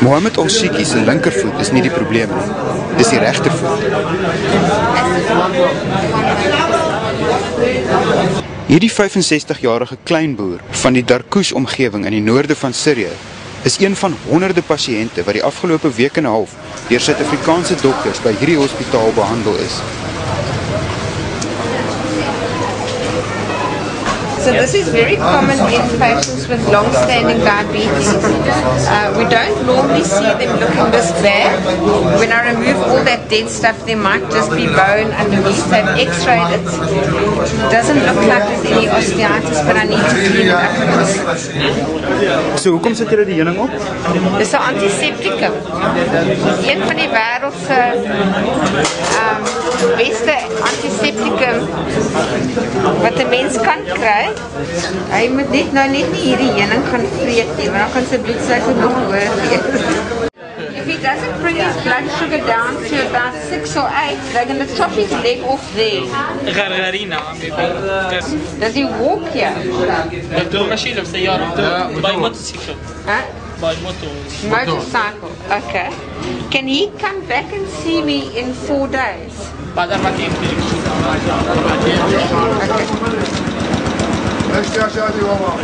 Mohammed Al-Shiki se linkervoet is nie die probleem nie. Dis die regtervoet. Hierdie 65-jarige kleinboer van die Darkush-omgewing in die noorde van Syrië is een van honderde pasiënte wat die afgelope week en 'n half deur Suid-Afrikaanse dokters by hierdie hospitaal behandel is. So this is very common in patients with long-standing diabetes. We don't normally see them looking this bad. When I remove all that dead stuff, there might just be bone underneath. They've x-rayed it. It doesn't look like there's any osteitis, but I need to clean it up first. So, hoekom sit julle die heuning op? Dis 'n antiseptikum. Een van die wêreld se beste antiseptikum wat 'n mens kan kry. Hy moet net nie hierdie heuning gaan vreet nie, want dan kan sy bloedsuiker nog hoër wees. If he doesn't bring his blood sugar down to about 6 or 8, they're going to chop his leg off there. غرغرينا Does he walk here? ماشي بسيارة باي موتوسيكل باي Motorcycle. Okay. Can he come back and see me in 4 days? بعد 4 أيام ماشي يا شادي ماما